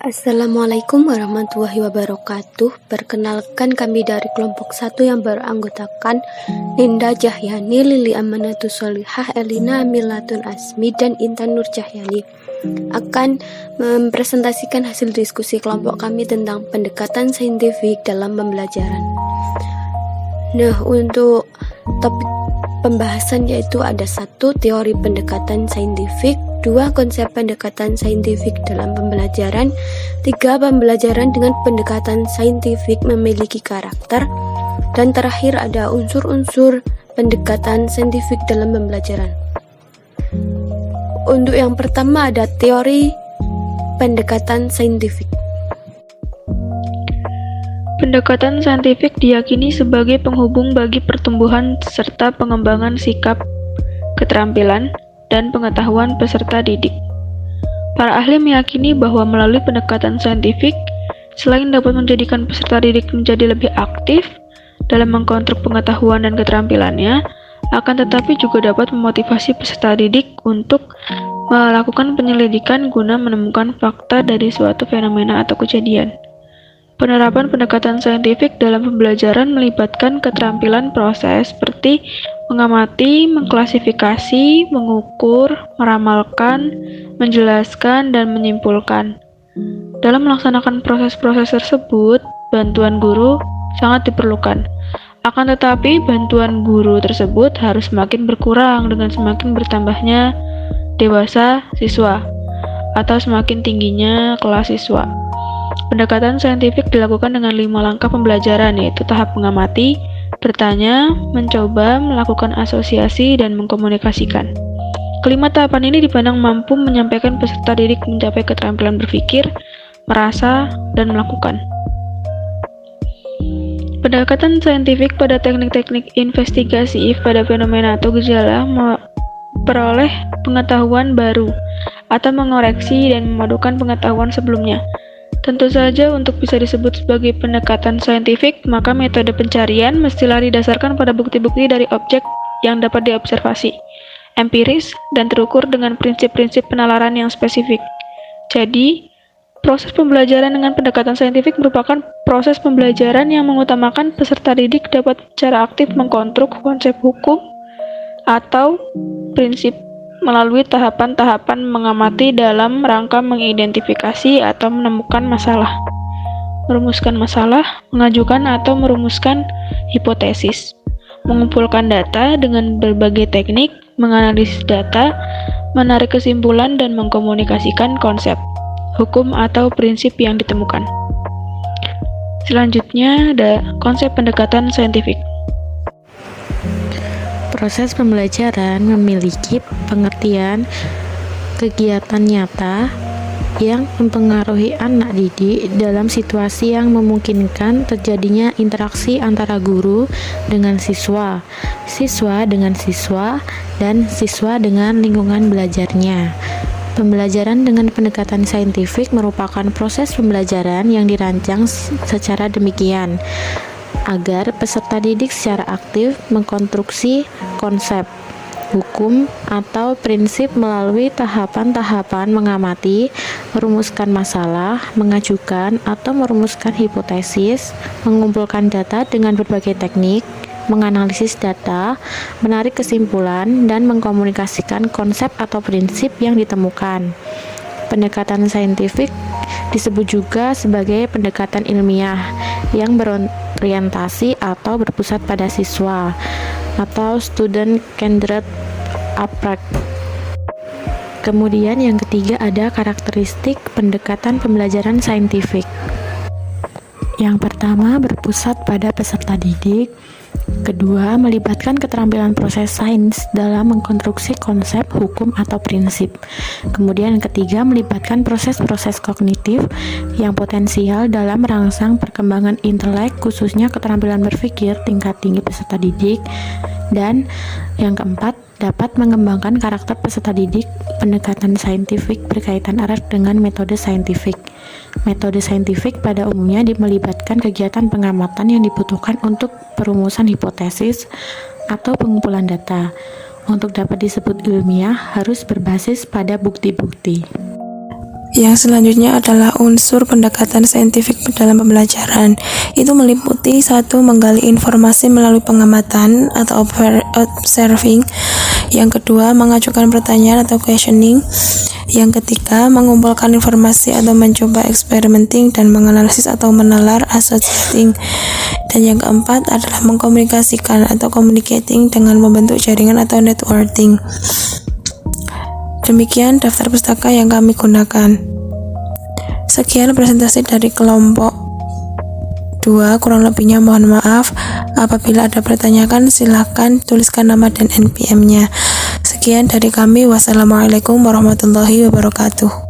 Assalamualaikum warahmatullahi wabarakatuh. Perkenalkan, kami dari kelompok 1 yang beranggotakan Ninda Jahyani, Lili Amanatus Solihah, Elina Amilatun Asmi, dan Intan Nur Cahyani akan mempresentasikan hasil diskusi kelompok kami tentang pendekatan saintifik dalam pembelajaran. Nah, untuk topik pembahasan yaitu ada 1. Teori pendekatan saintifik, 2. Konsep pendekatan saintifik dalam pembelajaran, 3. Pembelajaran dengan pendekatan saintifik memiliki karakter, dan terakhir ada unsur-unsur pendekatan saintifik dalam pembelajaran. Untuk yang pertama ada teori pendekatan saintifik. Pendekatan saintifik diyakini sebagai penghubung bagi pertumbuhan serta pengembangan sikap, keterampilan, dan pengetahuan peserta didik. Para ahli meyakini bahwa melalui pendekatan saintifik, selain dapat menjadikan peserta didik menjadi lebih aktif dalam mengkonstruk pengetahuan dan keterampilannya, akan tetapi juga dapat memotivasi peserta didik untuk melakukan penyelidikan guna menemukan fakta dari suatu fenomena atau kejadian. Penerapan pendekatan saintifik dalam pembelajaran melibatkan keterampilan proses seperti mengamati, mengklasifikasi, mengukur, meramalkan, menjelaskan, dan menyimpulkan. Dalam melaksanakan proses-proses tersebut, bantuan guru sangat diperlukan. Akan tetapi, bantuan guru tersebut harus semakin berkurang dengan semakin bertambahnya dewasa siswa atau semakin tingginya kelas siswa. Pendekatan saintifik dilakukan dengan 5 langkah pembelajaran, yaitu tahap mengamati, bertanya, mencoba, melakukan asosiasi, dan mengkomunikasikan. Kelima tahapan ini dipandang mampu menyampaikan peserta didik mencapai keterampilan berpikir, merasa, dan melakukan. Pendekatan saintifik pada teknik-teknik investigasi pada fenomena atau gejala memperoleh pengetahuan baru atau mengoreksi dan memadukan pengetahuan sebelumnya. Tentu saja untuk bisa disebut sebagai pendekatan saintifik, maka metode pencarian mestilah didasarkan pada bukti-bukti dari objek yang dapat diobservasi, empiris, dan terukur dengan prinsip-prinsip penalaran yang spesifik. Jadi, proses pembelajaran dengan pendekatan saintifik merupakan proses pembelajaran yang mengutamakan peserta didik dapat secara aktif mengkonstruk konsep hukum atau prinsip melalui tahapan-tahapan mengamati dalam rangka mengidentifikasi atau menemukan masalah, merumuskan masalah, mengajukan atau merumuskan hipotesis, mengumpulkan data dengan berbagai teknik, menganalisis data, menarik kesimpulan, dan mengkomunikasikan konsep, hukum, atau prinsip yang ditemukan. Selanjutnya ada konsep pendekatan saintifik. Proses pembelajaran memiliki pengertian kegiatan nyata yang mempengaruhi anak didik dalam situasi yang memungkinkan terjadinya interaksi antara guru dengan siswa, siswa dengan siswa, dan siswa dengan lingkungan belajarnya. Pembelajaran dengan pendekatan saintifik merupakan proses pembelajaran yang dirancang secara demikian agar peserta didik secara aktif mengkonstruksi konsep, hukum, atau prinsip melalui tahapan-tahapan mengamati, merumuskan masalah, mengajukan atau merumuskan hipotesis, mengumpulkan data dengan berbagai teknik, menganalisis data, menarik kesimpulan, dan mengkomunikasikan konsep atau prinsip yang ditemukan. Pendekatan saintifik disebut juga sebagai pendekatan ilmiah yang berorientasi atau berpusat pada siswa atau student-centered approach. Kemudian yang ketiga ada karakteristik pendekatan pembelajaran saintifik. Yang pertama berpusat pada peserta didik. Kedua, melibatkan keterampilan proses sains dalam mengkonstruksi konsep, hukum, atau prinsip. Kemudian yang ketiga, melibatkan proses-proses kognitif yang potensial dalam merangsang perkembangan intelek, khususnya keterampilan berpikir tingkat tinggi peserta didik. Dan yang keempat, dapat mengembangkan karakter peserta didik. Pendekatan saintifik berkaitan erat dengan metode saintifik. Metode saintifik pada umumnya melibatkan kegiatan pengamatan yang dibutuhkan untuk perumusan hipotesis atau pengumpulan data. Untuk dapat disebut ilmiah harus berbasis pada bukti-bukti. Yang selanjutnya adalah unsur pendekatan saintifik dalam pembelajaran. Itu meliputi 1. Menggali informasi melalui pengamatan atau observing. Yang kedua, mengajukan pertanyaan atau questioning. Yang ketiga, mengumpulkan informasi atau mencoba experimenting dan menganalisis atau menalar associating. Dan yang keempat adalah mengkomunikasikan atau communicating dengan membentuk jaringan atau networking. Demikian daftar pustaka yang kami gunakan. Sekian presentasi dari kelompok 2, kurang lebihnya mohon maaf. Apabila ada pertanyaan silahkan tuliskan nama dan NPM-nya. Sekian dari kami, wassalamualaikum warahmatullahi wabarakatuh.